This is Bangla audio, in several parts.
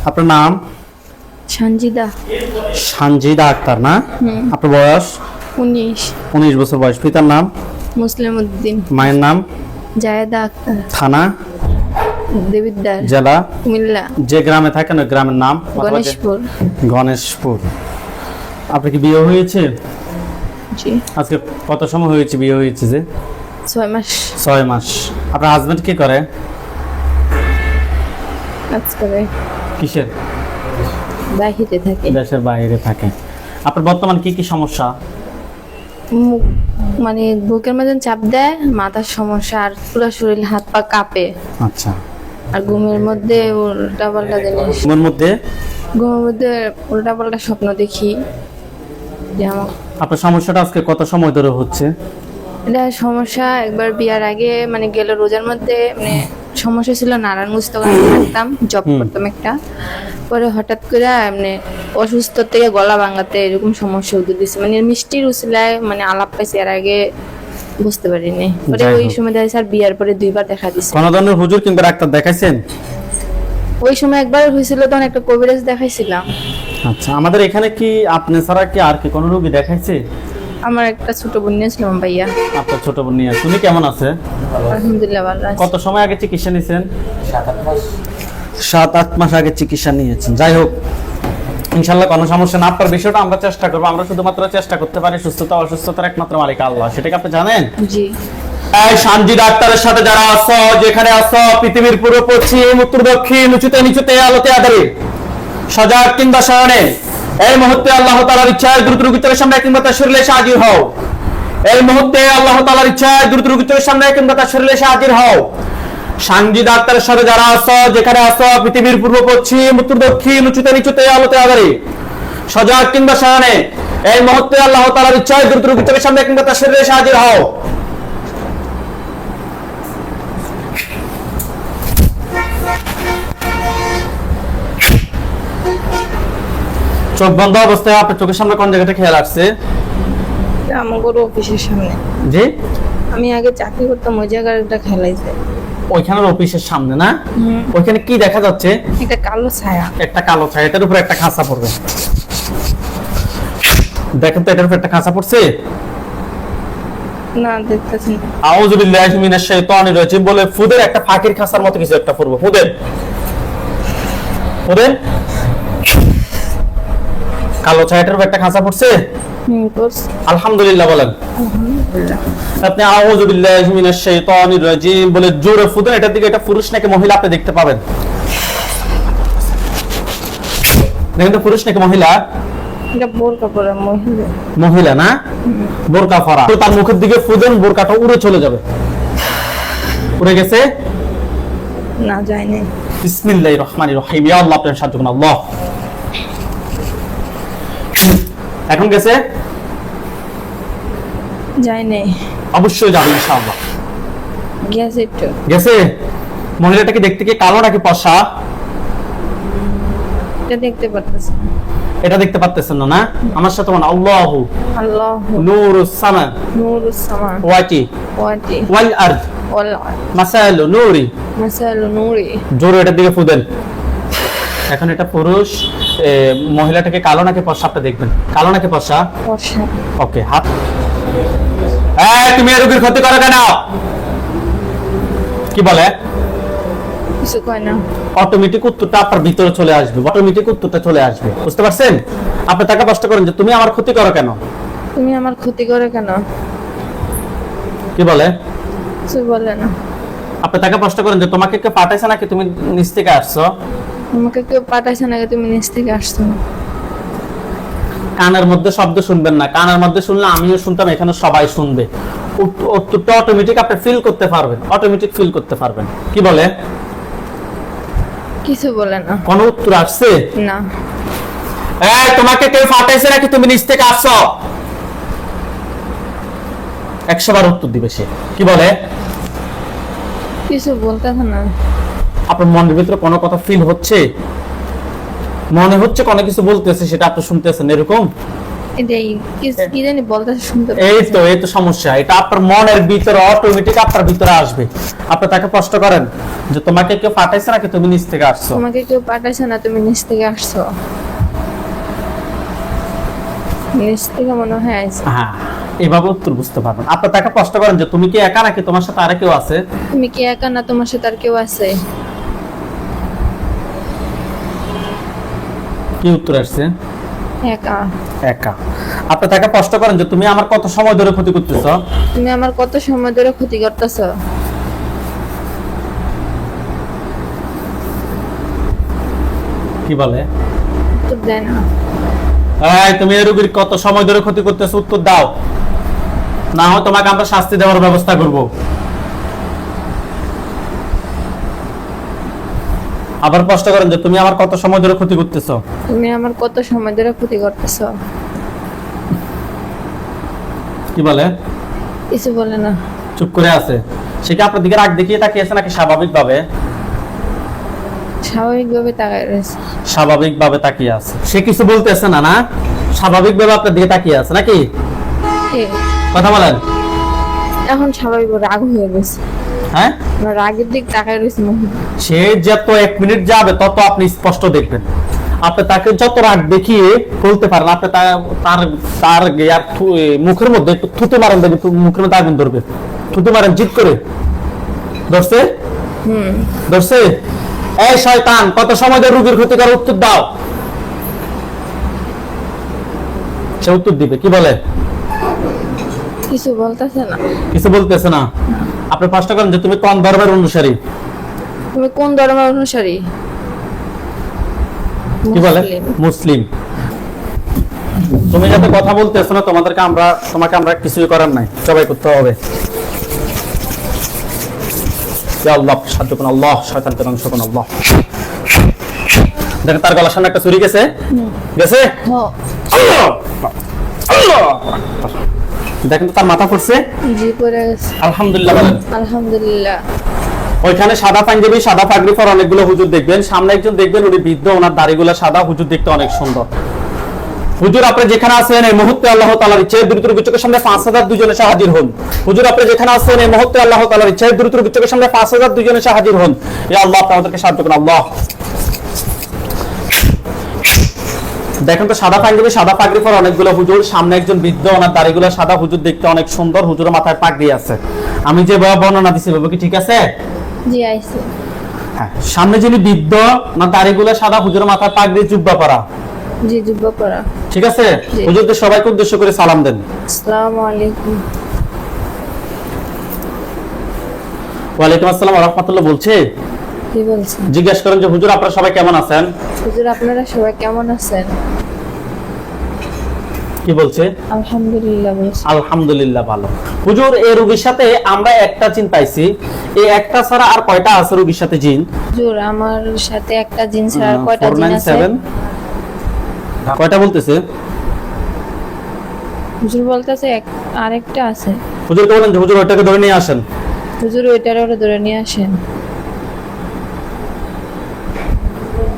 আপনার নাম? সঞ্জিদা। সঞ্জিদা আক্তার না? আপনার বয়স? 19। 19 বছর বয়স। পিতার নাম? মুসলিম উদ্দিন। মায়ের নাম? জায়েদা আক্তার। থানা? দেবিদ্দার। জেলা? কুমিল্লা। যে গ্রামে থাকেন ওই গ্রামের নাম? গণেশপুর। গণেশপুর। আপনার কি বিয়ে হয়েছে? জি। আজকে কত সময় হয়েছে বিয়ে হয়েছে? যে 6 মাস। 6 মাস। আপনার হাজবেন্ড কি করে? কাজ করে। কিসের? বাহিরে থাকে। দেশের বাইরে থাকে। আপনার বর্তমান কি কি সমস্যা? মানে বুকের মধ্যে চাপ দেয়, মাথার সমস্যা, আর পুরো শরীর হাত পা কাঁপে। আচ্ছা। আর ঘুমের মধ্যে উল্টা পাল্টা জিনিস। ঘুমের মধ্যে উল্টা পাল্টা স্বপ্ন দেখি। যেমন আপনার সমস্যাটা আজকে কত সময় ধরে হচ্ছে? এটা সমস্যা একবার বিয়ার আগে মানে গেল রোজার মধ্যে মানে সমস্যা ছিল নারায়ণগঞ্জ, তখন থাকতাম, জব করতাম একটা। পরে হঠাৎ করে মানে অসুস্থ থেকে গলা ভাঙাতে এরকম সমস্যা উঠে দিচ্ছে, মানে মিষ্টির উসিলায় মানে আলাপ পাইছি, এর আগে বুঝতে পারিনি। পরে ওই সময় দেখা স্যার বিয়ার পরে 2বার দেখা দিচ্ছে। কোন ধরনের হুজুর কিংবা ডাক্তার দেখাইছেন? ওই সময় একবার হয়েছিল, তখন একটা কবিরাজ দেখাইছিলাম। আচ্ছা, আমাদের এখানে কি আপনি ছাড়া কি আর কি কোনো রোগী দেখাইছে? আমার একটা ছোট বোন নিয়েছিলাম ভাইয়া। আপনার ছোট বোন নিয়ে শুনি কেমন আছে? আলহামদুলিল্লাহ ভালো আছে। কত সময় আগে চিকিৎসা নিয়েছেন? 7-8 মাস আগে চিকিৎসা নিয়েছেন। যাই হোক, ইনশাআল্লাহ কোনো সমস্যা না। আপনার বিষয়টা আমরা চেষ্টা করব। আমরা শুধুমাত্র চেষ্টা করতে পারি, সুস্থতা অসুস্থতার একমাত্র মালিক আল্লাহ। সেটা কি আপনি জানেন? জি। এই সানজি ডাক্তারের সাথে যারা আছো, যেখানে আছো, পৃথিবীর পূর্ব পশ্চিম উত্তর দক্ষিণ উঁচুতে নিচুতে আলোতে আধারে, সজাগ কিংবা শয়নে, এই মুহূর্তে আল্লাহ তাআলার ইচ্ছায় দ্রুত রোগীর সামনে কিংবা তার শরীরে এসে হাজির হও। এই মুহূর্তে আল্লাহ তাআলার ইচ্ছায় দ্রুত রোগীর সামনে কিংবা তার শরীরে এসে হাজির হও। সানজি ডাক্তারের সাথে যারা আছো, যেখানে আছো, পৃথিবীর পূর্ব পশ্চিম উত্তর দক্ষিণ উঁচুতে নিচুতে আলোতে আধারে, সজাগ কিংবা শয়নে, এই মুহূর্তে আল্লাহ তাআলার ইচ্ছায় দ্রুত রোগীর সামনে কিংবা তার শরীরে এসে হাজির হও। চোখ বন্ধ অবস্থায় আপনার চোখের সামনে কোন জায়গাটা খেয়াল আসছে? আমার অফিসের সামনে। জি, আমি আগে চাকরি করতাম, ওই জায়গাটা খেলাইছে। ওইখানের অফিসের সামনে না? ওইখানে কি দেখা যাচ্ছে? একটা কালো ছায়া। একটা কালো ছায়া, এটার উপর একটা খাঁচা পড়বে। দেখেন তো এটার উপর একটা খাঁচা পড়ছে? না, দেখতেছি না। আউযু বিল্লাহি মিনাশ শাইতানির রাজিম বলে ফুদের একটা ফাঁকির খাঁচার মতো কিছু একটা পড়বে। ফুদের ফুদের কালো ছায়াটার উপর একটা খাঁচা পড়ছে। পড়ছে। আলহামদুলিল্লাহ বলেন। আলহামদুলিল্লাহ। আপনি আউযু বিল্লাহি মিনাশ শাইতানির রাজিম বলে জোরে ফুদেন। এটার দিকে এটা পুরুষ নাকি মহিলা আপনি দেখতে পাবেন। দেখেন তো পুরুষ নাকি মহিলা? এটা বোরকা পরা মহিলা। মহিলা না? বোরকা পরা। তো তার মুখের দিকে ফুদেন, বোরকাটা উড়ে চলে যাবে। উড়ে গেছে? না, যায়নি। বিসমিল্লাহির রহমানির রহিম। ইয়া আল্লাহ, আপনার সাহায্য করুন আল্লাহ। এখন গেছে? যায়নি। অবশ্যই যাবে ইনশাআল্লাহ। গেছে একটু। গেছে? মহিলাটাকে দেখতে কি কালো নাকি ফর্সা? এটা দেখতে পারতেছি। এটা দেখতে পারতেছেন না? আমার সাথে বলেন আল্লাহু আল্লাহু নূরুস সামা নূরুস সামা ওয়াতি ওয়াতি ওয়াল আরদ ওয়াল মাসালু নূরি। মাসালু নূরি। জোরে এটার দিকে ফুদেন। এখন এটা পুরুষ, মহিলাটাকে কালো নাকি ফর্সা আপনি দেখবেন। কালো নাকি ফর্সা? ফর্সা। ওকে, হাত। তুমি এই রোগীর ক্ষতি করো কেন? কি বলে? কিছু কয় না। অটোমেটিক উত্তরটা আপনার ভিতরে চলে আসবে। অটোমেটিক উত্তরটা চলে আসবে। বুঝতে পারছেন? আপনি তাকে প্রশ্ন করেন যে তুমি আমার ক্ষতি করো কেন? তুমি আমার ক্ষতি করে কেন? কি বলে? কিছু বলে না। আপনি তাকে প্রশ্ন করেন যে তোমাকে কেউ পাঠাইছে নাকি তুমি নিচ থেকে আসছো? আমাকে কেউ পাঠাইছে নাকি তুমি নিচ থেকে আসছো? কানের মধ্যে শব্দ শুনবেন না। কানের মধ্যে শুনলে আমিও শুনতাম, এখানে সবাই শুনবে। উত্তরটা অটোমেটিক আপনি ফিল করতে পারবেন। অটোমেটিক ফিল করতে পারবেন। কি বলে? কিছু বলে না। কোন উত্তর আসছে? না। তোমাকে কেউ পাঠাইছে নাকি তুমি নিচ থেকে আসছো? 100 বার উত্তর দিবে সে। কি বলে? কিছু বলতেছে না। আপনার মনের ভিতরে কোনো কথা ফিল হচ্ছে? মনে হচ্ছে কোনো কিছু বলতেছে, সেটা আপনি শুনতেছেন এরকম? এটাই কি জানি বলতে শুনতে এই তো সমস্যা, এটা আপনার মনের ভিতরে অটোমেটিক আপনার ভিতরে আসবে। আপনি তাকে প্রশ্ন করেন যে তোমাকে কেউ পাঠাইছে নাকি তুমি নিজ থেকে আসছো? তোমাকে কেউ পাঠাইছে না, তুমি নিচ থেকে আসছো। নিচ থেকে মনে হয় আইছে। হ্যাঁ, এভাবে উত্তর বুঝতে পারবেন। আপনি তাকে প্রশ্ন করেন যে তুমি কি একা নাকি তোমার সাথে আরে কেউ আছে? তুমি কি একা না তোমার সাথে আর কেউ আছে? কি উত্তর আসছে? একা। একা। আপনি তাকে প্রশ্ন করেন যে তুমি আমার কত সময় ধরে ক্ষতি করতেছ? তুমি আমার কত সময় ধরে ক্ষতি করতেছো? কি বলে? উত্তর দেয় না। এই তুমি এই রোগীর কত সময় ধরে ক্ষতি করতেছ, উত্তর দাও, না হয় তোমাকে আমরা শাস্তি দেওয়ার ব্যবস্থা করব। আবার প্রশ্ন করেন যে তুমি আমার কত সময় ধরে ক্ষতি করতেছ? তুমি আমার কত সময় ধরে ক্ষতি করতেছো? কি বলে? কিছু বলে না। চুপ করে আছে। সে কি আপনার দিকে রাগ দেখিয়ে তাকিয়ে আছে নাকি স্বাভাবিকভাবে? স্বাভাবিকভাবে তাকায় রয়েছে। স্বাভাবিকভাবে তাকিয়ে আছে। সে কিছু বলতেছে না, না স্বাভাবিকভাবে আপনার দিকে তাকিয়ে আছে নাকি? ঠিক। কথা বলেন। এখন স্বাভাবিক রাগ হয়ে গেছে। হ্যাঁ, রাগের দিক তাকায় রয়েছে মহিলা। সে যত 1 মিনিট যাবে তত আপনি স্পষ্ট দেখবেন। আপনি তাকে যত রাগ দেখিয়ে বলতে পারেন, আপনি তার মুখের মধ্যে একটু থুতু মারেন, দেখবেন মুখের মধ্যে আগুন ধরবে। থুতু মারেন জিদ করে। ধরছে? ধরছে? এই শয়তান, কত সময় ধরে রোগীর ক্ষতি করে, উত্তর দাও। সে উত্তর দিবে। কি বলে? কিছু বলতেছে না। কিছু বলতেছে না। আপনি প্রশ্ন করেন যে তুমি কোন ধর্মের অনুসারী? তুমি কোন ধর্মের অনুসারী? কি বলে? মুসলিম। মুসলিম। তুমি যাতে কথা বলতেছো না, তোমাকে আমরা কিছুই করার নাই, সবাই করতে হবে। ইয়া আল্লাহ, সাহায্য করুন আল্লাহ, শয়তানকে ধ্বংস করুন আল্লাহ। দেখেন তার গলার সামনে একটা ছুরি গেছে। গেছে? হ্যাঁ। আল্লাহ! আল্লাহ! দেখেন তো তার মাথা পড়ছে। জি পড়ে গেছে। আলহামদুলিল্লাহ বলেন। আলহামদুলিল্লাহ। ওইখানে সাদা পাঞ্জাবি, সাদা পাগড়ি পরা অনেকগুলো হুজুর দেখবেন। সামনে একজন দেখবেন, উনি বৃদ্ধ, ওনার দাড়িগুলো সাদা, হুজুর দেখতে অনেক সুন্দর। হুজুর আপনি যেখানে আছেন এই মুহূর্তে আল্লাহ তাআলার ইচ্ছায় দ্রুত চোখের সামনে 5000 দুজনে এসে হাজির হন। হুজুর আপনি যেখানে আছেন এই মুহূর্তে আল্লাহ তাআলার ইচ্ছায় দ্রুত চোখের সামনে 5000 দুজনে এসে হাজির হন। ইয়া আল্লাহ, আপনি আমাদেরকে সাহায্য করুন আল্লাহ। দেখেন তো সাদা পাঞ্জাবি, সাদা পাগড়ি পরা অনেকগুলো হুজুর। সামনে একজন বৃদ্ধ, ওনার দাড়িগুলো সাদা, হুজুর দেখতে অনেক সুন্দর, হুজুরের মাথায় পাগড়ি আছে। আমি যে বর্ণনা দিছি বাবু কি ঠিক আছে? জি আইছে। হ্যাঁ, সামনে যিনি বৃদ্ধ, ওনার দাড়িগুলো সাদা, হুজুরের মাথায় পাগড়ি, জুব্বা পরা। জি জুব্বা পরা। ঠিক আছে? জি। হুজুরদের সবাইকে উদ্দেশ্য করে সালাম দেন। আসসালামু আলাইকুম। ওয়ালাইকুম আসসালাম ওয়া রাহমাতুল্লাহ বলছে। কি বলছেন? জিজ্ঞেস করেন যে হুজুর আপনারা সবাই কেমন আছেন? হুজুর আপনারা সবাই কেমন আছেন? কি বলছে? আলহামদুলিল্লাহ বলছি। আলহামদুলিল্লাহ ভালো। হুজুর এই রোগীর সাথে আমরা একটা জিন পাইছি, এই একটা ছাড়া আর কয়টা আছে রোগীর সাথে জিন? হুজুর আমার সাথে একটা জিন ছাড়া আর কয়টা জিন আছে? 497 কয়টা বলতেছে? হুজুর বলতেছে আরেকটা আছে। হুজুরকে বলেন যে হুজুর ওইটাকে ধরে নিয়ে আসেন। হুজুর ওইটারে ওটা ধরে নিয়ে আসেন।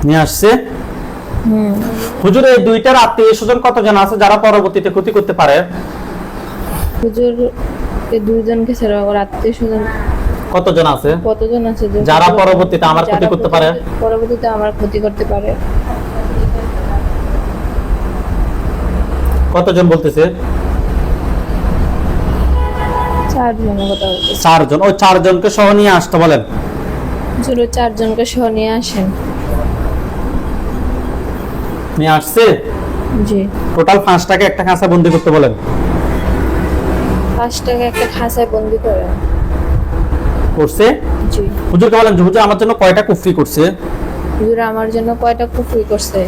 নিয়ে আসছে। হুজুর এই দুইটার আত্মীয়-স্বজন কতজন আছে যারা পরবর্তীতে ক্ষতি করতে পারে? হুজুর এই দুইজনকে ছাড়া ওর আত্মীয়-স্বজন কতজন আছে? কতজন আছে যারা পরবর্তীতে আমার ক্ষতি করতে পারে? পরবর্তীতে আমার ক্ষতি করতে পারে। কতজন বলতেছে? 4 জনের কথা বলতেছে। 4 জন। ওই 4 জনকে সহ নিয়ে আসতে বলেন। হুজুর 4 জনকে সহ নিয়ে আসেন। নিয়ে আসছে। জি। টোটাল 5টাকে একটা খাঁচা বন্দি করতে বলেন। 5টাকে একটা খাঁচায় বন্দি করে। করছে? জি। হুজুরকে বলেন যে হুজুর আমার জন্য কয়টা কুফরি করছে? হুজুর আমার জন্য কয়টা কুফরি করছে?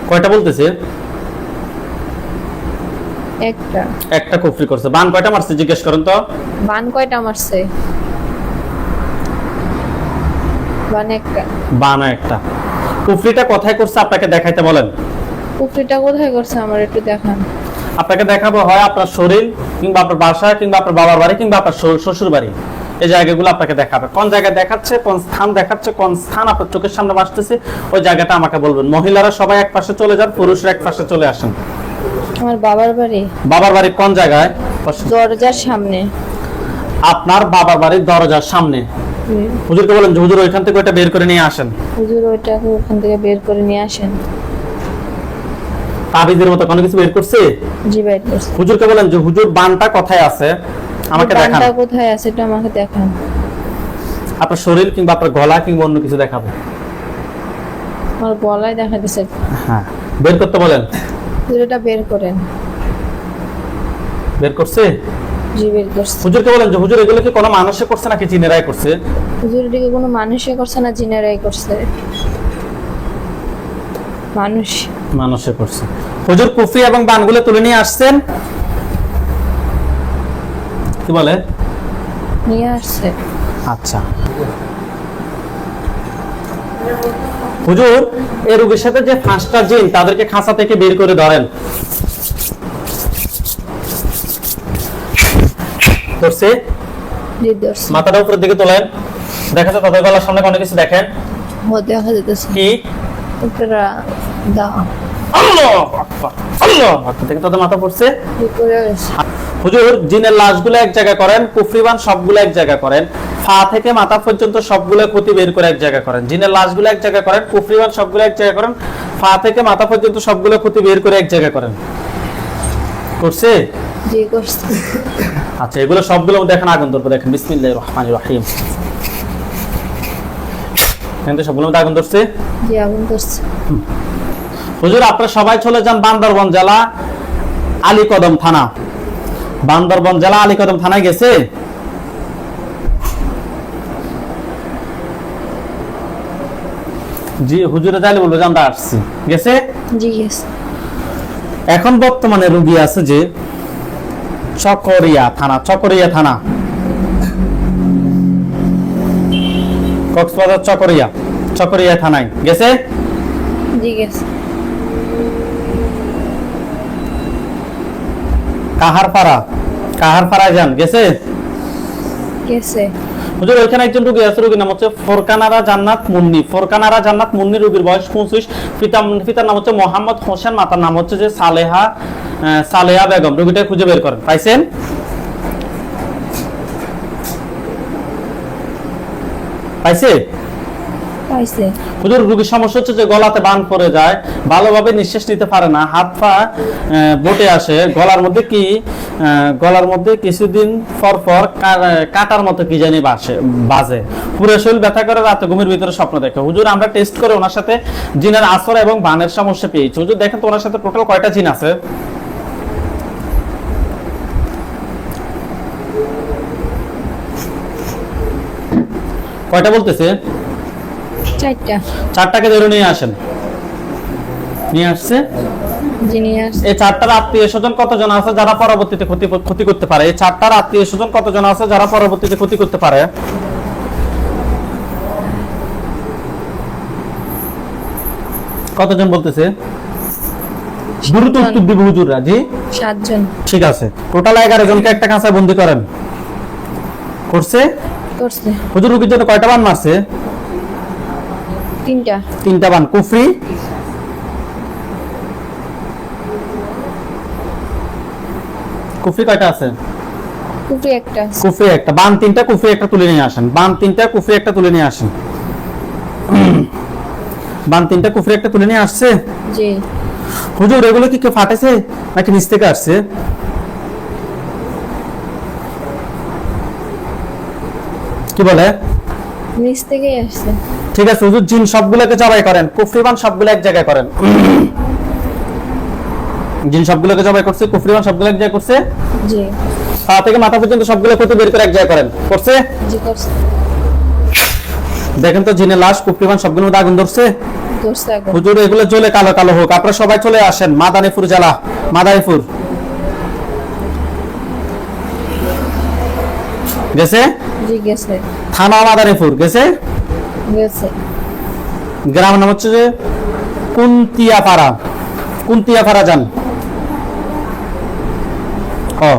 কয়টা বলতেছে? একটা কুফরি করছে। বান কয়টা মারছে জিজ্ঞেস করেন তো? বান কয়টা মারছে? বান একটা। বান একটা। কুফরিটা কোথায় করছে আপনাকে দেখাইতে বলেন। কুফরিটা কোথায় করছে আমার একটু দেখান। আপনাকে দেখাবো হয় আপনার শরীর, কিংবা আপনার বাসা, কিংবা আপনার বাবার বাড়ি, কিংবা আপনার শ্বশুর বাড়ি। এই জায়গাগুলো আপনাকে দেখাবে। কোন জায়গায় দেখাচ্ছে, কোন স্থান দেখাচ্ছে, কোন স্থান আপনার চোখের সামনে ভাসতেছে, ওই জায়গাটা আমাকে বলবেন। মহিলারা সবাই এক পাশে চলে যান, পুরুষরা এক পাশে চলে আসেন। আমার বাবার বাড়ি। বাবার বাড়ি কোন জায়গায়? দরজার সামনে। আপনার বাবার বাড়ির দরজার সামনে। হুজুরকে বলেন যে হুজুর ওইখান থেকে ওটা বের করে নিয়ে আসেন। হুজুর ওইটাকে ওখান থেকে বের করে নিয়ে আসেন। তাবিজের মতো কোনো কিছু বের করছে? জি বের করছে। হুজুরকে বলেন যে হুজুর বানটা কোথায় আছে আমাকে দেখান। বানটা কোথায় আছে এটা আমাকে দেখান। আপনার শরীর কিংবা আপনার গলা কিংবা অন্য কিছু দেখাবে। আমার গলায় দেখা দিছে। হ্যাঁ, বের করতে বলেন। হুজুর এটা বের করেন। বের করছে? জি বের করছে। হুজুরকে বলেন যে হুজুর এগুলো কি কোনো মানুষে করছে নাকি জিনেরাই করছে? হুজুর এটাকে কোনো মানুষে করছে না জিনেরাই করছে? মানুষ। মানুষে করছে। হুজুর কুফরি এবং বানগুলো তুলে নিয়ে আসছেন? কি বলে? নিয়ে আসছে। আচ্ছা হুজুর, এই রোগীর সাথে যে 5টা জিন, তাদেরকে খাঁচা থেকে বের করে ধরেন। ধরছে? জি ধরছে। মাথাটা উপরের দিকে তোলেন। দেখা যাচ্ছে তাদের গলার সামনে কোনো কিছু দেখেন ও দেখা যেতেছে। কি? উপরা দাও। আল্লাহু আকবার, আল্লাহু আকবার। দেখেন তাদের মাথা পড়ছে। কি করে আছে? হুজুর, জিনের লাশগুলো এক জায়গা করেন, কুফরিবান সবগুলো এক জায়গা করেন, পা থেকে মাথা পর্যন্ত সবগুলো ক্ষতি বের করে এক জায়গা করেন। জিনের লাশগুলো এক জায়গা করেন, কুফরিবান সবগুলো এক জায়গা করেন, পা থেকে মাথা পর্যন্ত সবগুলো ক্ষতি বের করে এক জায়গা করেন। করছে? জি করছে। আচ্ছা, এগুলো সবগুলো দেখেন আগুন ধরবে। দেখেন বিসমিল্লাহির রহমানির রহিম। কিন্তু সবগুলো আগুন ধরছে। জি আগুন ধরছে। হুজুর, আপনারা সবাই চলে যান বান্দরবান জেলা আলীকদম থানা। বান্দরবান জেলা আলীকদম থানায় গেছে? জি হুজুরে যাইলে বলবো যে আমরা আসছি। গেছে? জি গেছে। এখন বর্তমানে রোগী আছে যে চকরিয়া থানা, চকরিয়া থানা, কক্সবাজার চকরিয়া, চকরিয়া থানায় গেছে? জি গেছে। কাহারপাড়া, কাহারপাড়ায় যান। গেছে? গেছে। হুজুর, ওইখানে একজন রোগী আছে, রোগীর নাম হচ্ছে ফোরকানারা জান্নাত মুন্নি। ফোরকানারা জান্নাত মুন্নি রোগীর বয়স 25। পিতার নাম হচ্ছে মোহাম্মদ হোসেন, মাতার নাম হচ্ছে যে সালেহা বেগম। রোগীটা খুঁজে বের করেন। পাইছেন? পাইছে? পাইছে। হুজুর, রোগীর সমস্যা হচ্ছে যে গলাতে বান পড়ে যায়, ভালোভাবে নিঃশ্বাস নিতে পারে না, হাত পা বটে আসে, গলার মধ্যে কিছুদিন পর পর কাটার মতো কি জানি বাজে, পুরো শরীর ব্যথা করে, রাতে ঘুমের ভিতরে স্বপ্ন দেখে। হুজুর, আমরা টেস্ট করে ওনার সাথে জিনের আসর এবং বানের সমস্যা পেয়েছি। হুজুর দেখেন তো ওনার সাথে টোটাল কয়টা জিন আছে? কয়টা বলতেছে? 4টা। 4টাকে ধরে নিয়ে আসেন। নিয়ে আসছে? জি নিয়ে আসছে। এই 4টার আত্মীয় স্বজন কতজন আছে যারা পরবর্তীতে ক্ষতি করতে পারে? এই 4টার আত্মীয় স্বজন কতজন আছে যারা পরবর্তীতে ক্ষতি করতে পারে? কতজন বলতেছে? দ্রুত উত্তর দিব হুজুররা। জি 7 জন। ঠিক আছে, টোটাল 11 জনকে একটা কাঁচায় বন্দি করেন। করছে? করছে। হুজুর, রোগীর জন্য কয়টা বান মারছে? 3টা। 3টা বান। কুফরি? কুফরি কয়টা আছে? কুফরি একটা। কুফরি একটা। বান 3টা, কুফরি একটা তুলে নিয়ে আসেন। বান 3টা, কুফরি একটা তুলে নিয়ে আসেন। বান 3টা, কুফরি একটা তুলে নিয়ে আসছে? জি। হুজুর, এগুলো কি কেউ ফাটেছে নাকি নিচ থেকে আসছে? কি বলে? নিচ থেকে আসছে। ঠিক আছে হুজুর, জিন সবগুলোকে জবাই করেন, কুফরিবান সবগুলো এক জায়গায় করেন। জিন সবগুলোকে জবাই করছে, কুফরিবান সবগুলো এক জায়গায় করছে। জি। পা থেকে মাথা পর্যন্ত সবগুলো ক্ষতি বের করে এক জায়গায় করেন। করছে? জি করছে। দেখেন তো জিনের লাশ, কুফরিবান সবগুলোর মধ্যে আগুন ধরছে। ধরছে আগুন। হুজুর, এগুলো জ্বলে কালো কালো হোক। আপনারা সবাই চলে আসেন মাদারীপুর জেলা, মাদারীপুর। গেছে? জি গেছে। থানা মাদারীপুর। গেছে? গেছে। গ্রামের নাম হচ্ছে যে কুন্তিয়াপাড়া। কুন্তিয়াপাড়া যান। ও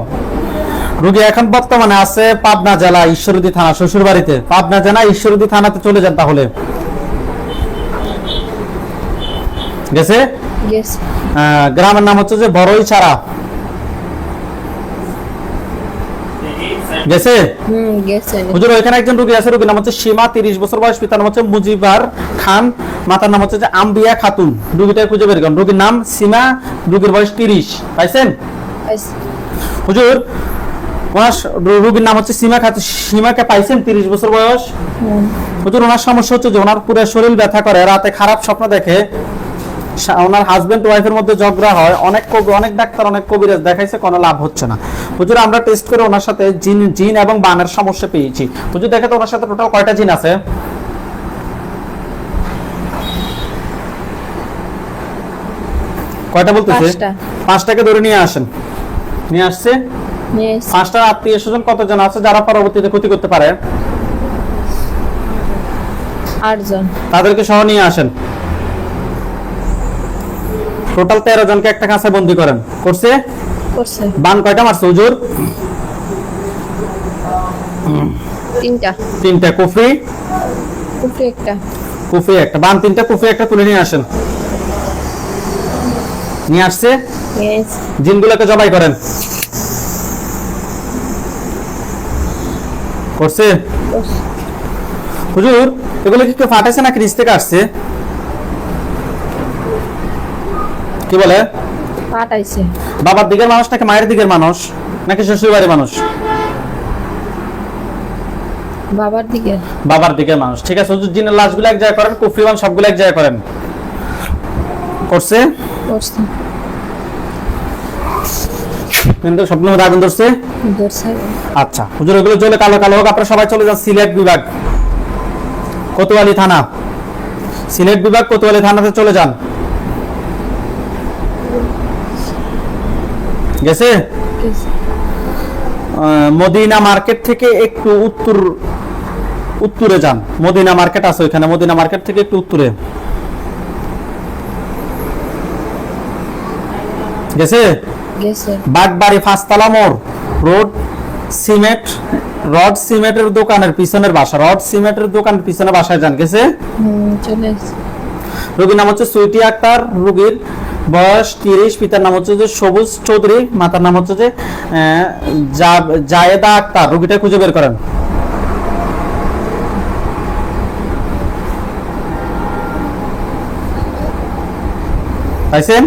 রোগী এখন বর্তমানে আছে পাবনা জেলা ঈশ্বরদী থানা, শ্বশুর বাড়িতে। পাবনা জেলা ঈশ্বরদী থানাতে চলে যান তাহলে। গেছে? গেছে। গ্রামের নাম হচ্ছে যে বড়ইছাড়া। গেছে? গেছে। হুজুর ওইখানে একজন রোগী আছে, রোগীর নাম হচ্ছে সীমা, 30 বছর বয়স, পিতার নাম হচ্ছে মুজিবার খান, মাতার নাম হচ্ছে যে আম্বিয়া খাতুন। রোগীটা খুঁজে বের করুন। রোগীর নাম সীমা, রোগীর বয়স 30। পাইছেন? হুজুর ওনার রোগীর নাম হচ্ছে সীমা খাতুন। সীমাকে পাইছেন? 30 বছর বয়স। হুজুর ওনার সমস্যা হচ্ছে যে ওনার পুরো শরীর ব্যথা করে, রাতে খারাপ স্বপ্ন দেখে, ওনার হাজবেন্ড ওয়াইফের মধ্যে ঝগড়া হয়, অনেক ডাক্তার অনেক কবিরাজ দেখাইছে, কোনো লাভ হচ্ছে না। হুজুর আমরা টেস্ট করে ওনার সাথে জিন এবং বানের সমস্যা পেয়েছি। হুজুর দেখে তো ওনার সাথে টোটাল কয়টা জিন আছে? কয়টা বলতেছে? 5টাকে ধরে নিয়ে আসেন। নিয়ে আসছে? 5টা আত্মীয় স্বজন কতজন আছে যারা পরবর্তীতে ক্ষতি করতে পারে? 8 জন। তাদেরকে সহ নিয়ে আসেন। টোটাল 13 জনকে একটা কাছে বন্দি করেন। করছে? বান কয়টা মারছে হুজুর? 3টা। কুফরি একটা। বান 3টা, কুফরি একটা, তুলে নিয়ে আসেন। নিয়ে আসছে? জিনগুলোকে জবাই করেন। করছে? হুজুর এগুলো কি কেউ ফাটাইছে নাকি নিচ থেকে আসছে? কি বলে? ফাটাইছে। বাবার দিকের মানুষ নাকি মায়ের দিকের মানুষ নাকি শ্বশুর বাড়ির মানুষ? বাবার দিকের মানুষ। ঠিক আছে হুজুর, জিনের লাশগুলো এক জায়গায় করেন, কুফরিবান সবগুলো এক জায়গায় করেন। করছে? কিন্তু স্বপ্নের মধ্যে আগুন ধরছে? আচ্ছা হুজুর এগুলো জ্বলে কালো কালো হোক। আপনারা সবাই চলে যান সিলেট বিভাগ, কোতোয়ালি থানা। সিলেট বিভাগ কোতোয়ালি থানাতে চলে যান। গেছে? মদিনা মার্কেট থেকে একটু উত্তরে যান। মদিনা মার্কেট আছে ওইখানে, মদিনা মার্কেট থেকে একটু উত্তরে। গেছে? বাগবাড়ি 5তলা মোড়, রড সিমেন্টের দোকানের পিছনের বাসা, বাসায় যান। গেছে? রোগীর নাম হচ্ছে সুইটি আক্তার, রোগীর বয়স 30, পিতার নাম হচ্ছে যে সবুজ চৌধুরী, মাতার নাম হচ্ছে যে জায়েদা আক্তার। রোগীটা খুঁজে বের করেন। পাইছেন?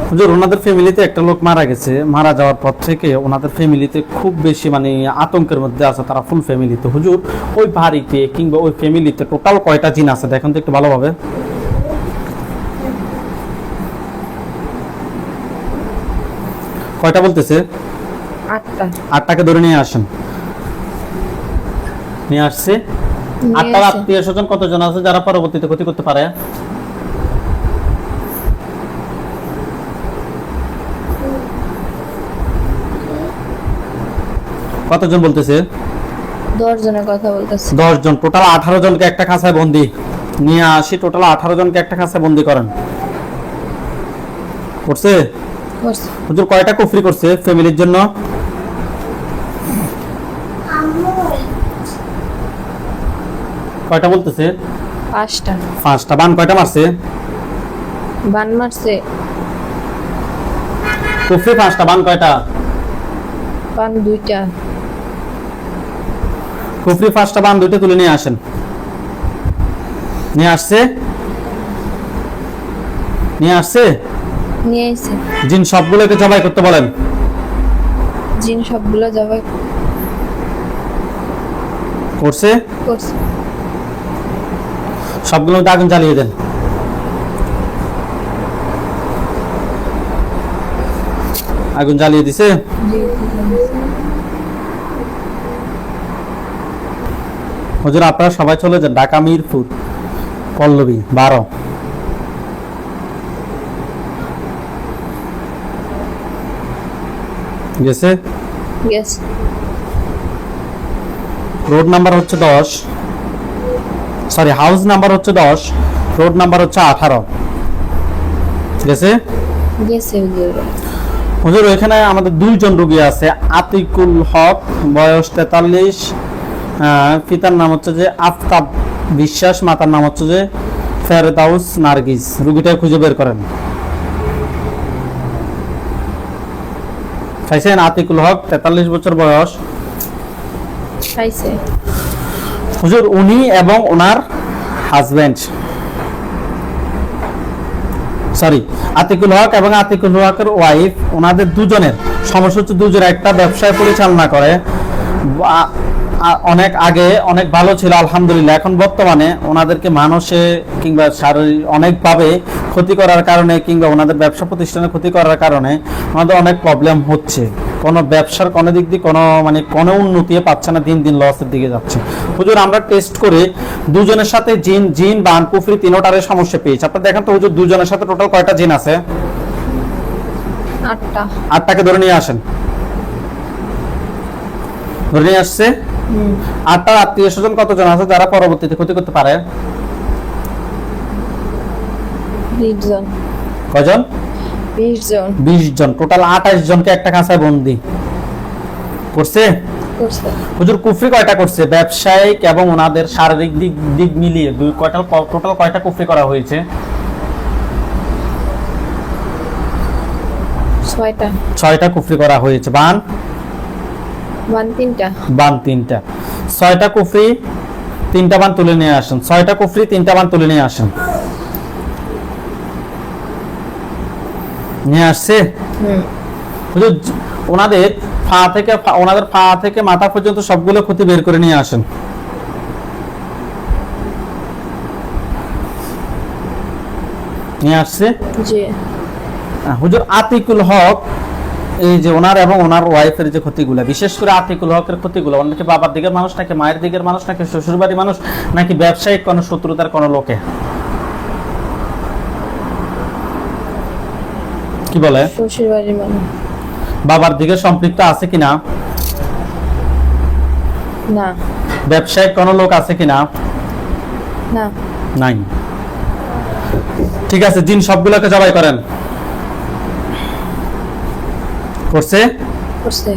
হুজুর ওনাদের ফ্যামিলিতে একটা লোক মারা গেছে। মারা যাওয়ার পর থেকে ওনাদের ফ্যামিলিতে খুব বেশি আতঙ্কের মধ্যে আছে তারা, ফুল ফ্যামিলিতে। হুজুর ওই বাড়িতে কিংবা ওই ফ্যামিলিতে টোটাল কয়টা জিন আছে দেখেন তো একটু ভালোভাবে। কয়টা বলতেছে? 8টাকে ধরে নিয়ে আসেন। নিয়ে আসছে? 8টা আত্মীয় স্বজন কতজন আছে যারা পরবর্তীতে ক্ষতি করতে পারে? কতজন বলতেছে? 10 জনের কথা বলতেছে। 10 জন। টোটাল 18 জনকে একটা খাঁচায় বন্দি নিয়ে আসি। টোটাল 18 জনকে একটা খাঁচায় বন্দি করেন। করছে? হুজুর কয়টা কুফরি করছে ফ্যামিলির জন্য? কয়টা বলতেছে? 5টা। বান কয়টা মারছে? কুফরি 5টা, বান কয়টা? 2টা। কুফরি 5টা, বান 2টা, তুলে নিয়ে আসেন। নিয়ে আসছে? জিন সবগুলোকে জবাই করতে বলেন। করছে? সবগুলো আগুন জ্বালিয়ে দেন। আগুন জ্বালিয়ে দিছে? হুজুর আপনারা সবাই চলে যান ঢাকা মিরপুর পল্লবী 12। গেছে? রোড নাম্বার হচ্ছে 10, সরি হাউস নাম্বার হচ্ছে 10, রোড নাম্বার হচ্ছে 18। গেছে? হুজুর ওইখানে আমাদের দুইজন রোগী আছে, আতিকুল হক বয়স 43, পিতার নাম হচ্ছে যে আফতাব বিশ্বাস, মাতার নাম হচ্ছে যে ফেরদাউস নার্গিস। রোগীটা খুঁজে বের করেন। পাইছেন? আতিকুল হক 43 বছর বয়স। পাইছে। হুজুর উনি এবং ওনার হাজবেন্ড, সরি আতিকুল হক এবং আতিকুল হকের ওয়াইফ, ওনাদের দুজনের সমস্যা হচ্ছে দুজনে একটা ব্যবসায় পরিচালনা করে। অনেক আগে অনেক ভালো ছিল আলহামদুলিল্লাহ, এখন বর্তমানে ওনাদেরকে মানুষে কিংবা শারীরিক অনেকভাবে ক্ষতি করার কারণে কিংবা ওনাদের ব্যবসা প্রতিষ্ঠানে ক্ষতি করার কারণে ওনাদের অনেক প্রবলেম হচ্ছে। কোনো ব্যবসার কোনো দিক দিয়ে কোনো উন্নতি পাচ্ছে না, দিন দিন লসের দিকে যাচ্ছে। হুজুর আমরা টেস্ট করে দুজনের সাথে জিন বান কুফরি তিনোটারে সমস্যা পেয়েছি। আপনারা দেখেন তো হুজুর দুজনের সাথে টোটাল কয়টা জিন আছে? 8টা। 8টাকে ধরে নিয়ে আসেন। ধরে নিয়ে আসছে। 8টার আত্মীয় স্বজন কতজন আছে যারা পরবর্তীতে ক্ষতি করতে পারে? 20 জন। কয়জন? 20 জন। 20 জন। টোটাল 28 জনকে একটা কাঁচায় বন্দি করছে। হুজুর কুফরি কয়টা করছে? ব্যবসায়িক এবং ওনাদের শারীরিক দিক মিলিয়ে টোটাল কয়টা কুফরি করা হয়েছে? 6টা কুফরি করা হয়েছে। বান 3টা। বান 3টা। 6টা কুফরি 3টা বান তুলে নিয়ে আসেন। 6টা কুফরি 3টা বান তুলে নিয়ে আসেন। নিয়ে আসছে। হুজুর ওনাদের পা থেকে মাথা পর্যন্ত সবগুলো ক্ষতি বের করে নিয়ে আসেন। নিয়ে আসছে। জি। হুজুর আতিকুল হক, এই যে ওনার এবং ওনার ওয়াইফের যে ক্ষতিগুলো, বিশেষ করে আতিকুল হকের ক্ষতিগুলো, নাকি বাবার দিকের মানুষ নাকি মায়ের দিকের মানুষ নাকি শ্বশুর বাড়ির মানুষ নাকি ব্যবসায়িক কোনো শত্রুতার কোনো লোকে? কি বলে? শ্বশুর বাড়ির মানুষ। বাবার দিকে সম্পৃক্ত আছে কিনা? না। ব্যবসায়িক কোনো লোক আছে কিনা? না। নাই। ঠিক আছে, জিন সবগুলোকে জবাই করেন। করছে? করছে।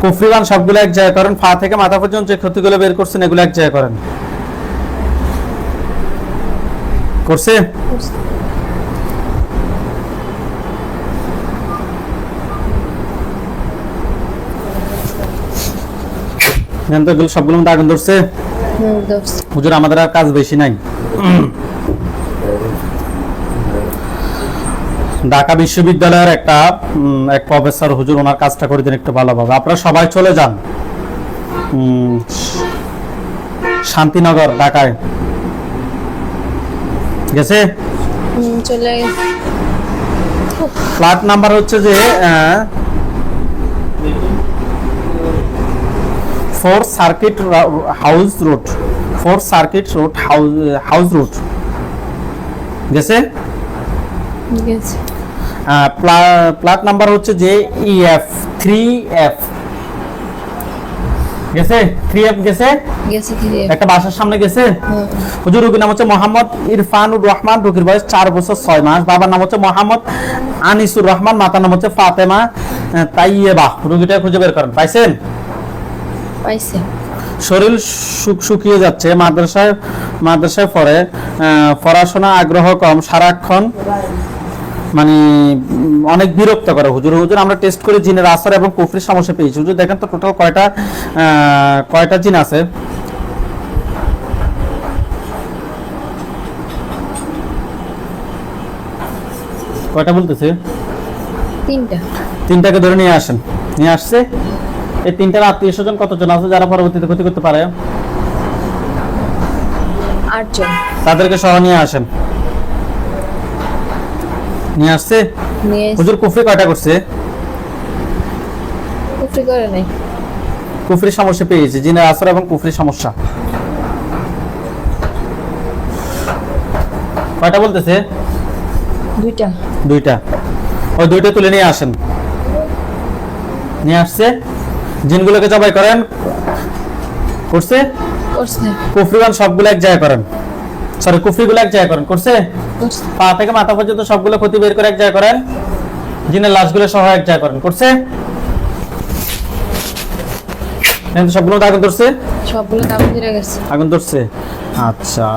কুফরিবান সবগুলো এক জায়গায় করেন। পা থেকে মাথা পর্যন্ত যে ক্ষতিগুলো বের করছেন এগুলো এক জায়গায় করেন। করছে? সবগুলো মধ্যে আগুন ধরছে। হুজুর আমাদের আর কাজ বেশি নাই। ঢাকা বিশ্ববিদ্যালয়ের এক প্রফেসর হুজুর ওনার কাজটা করে দিন একটু ভালোভাবে। আপনারা সবাই চলে যান শান্তিনগর ঢাকায়। গেছে? চলে গেছে। ফ্ল্যাট নাম্বার হচ্ছে যে 4 circuit house road, 4 circuit road house road. গেছে? গেছে। প্লাট নাম্বার হচ্ছে যে EF 3F। গেছে? 3F গেছে? গেছে। একটা বাসার সামনে গেছে। হুজুর রোগীর নাম হচ্ছে মোহাম্মদ ইরফানুর রহমান, রোগীর বয়স 4 বছর 6 মাস। বাবার নাম হচ্ছে মোহাম্মদ আনিসুর রহমান, মাতার নাম হচ্ছে ফাতেমা তাইয়েবা। রোগীটা খুঁজে বের করেন। পাইছেন? পাইছে। শরীর শুকিয়ে যাচ্ছে, মাদ্রাসায় পড়ে, পড়াশোনা আগ্রহ কম, সারাক্ষণ অনেক বিরক্ত করে। হুজুর আমরা টেস্ট করে জিনের আসর এবং কুফরির সমস্যা পেয়েছি। হুজুর দেখেন তো টোটাল কয়টা জিন আছে? কয়টা বলতেছে? 3টা। 3টাকে ধরে নিয়ে আসেন। নিয়ে আসছে। এই 3টার আত্মীয় স্বজন কতজন আছে যারা পরবর্তীতে ক্ষতি করতে পারে? 8 জন। তাদেরকে সহ নিয়ে আসেন। নিয়ে আসছে। হুজুর কুফরি কয়টা করছে? কুফরি করে নাই। কুফরি সমস্যা পেয়েছে, জিনের আসর এবং কুফরি সমস্যা। কয়টা বলতেছে? 2টা। 2টা। ওই 2টা তুলে নিয়ে আসেন। নিয়ে আসছে। জিনগুলোকে জবাই করেন। করছে? করছে। কুফরিবান সবগুলো এক জায়গায় করেন। সরি কুফরিগুলো এক জায়গায় করেন। করছে? পা থেকে মাথা পর্যন্ত সবগুলো ক্ষতি বের করে এক জায়গায় করেন। জিনের লাশগুলো সহ এক জায়গায় করেন। করছে? সবগুলো আগুন ধরছে? সবগুলো আগুন ধরে গেছে। আগুন ধরছে, আচ্ছা।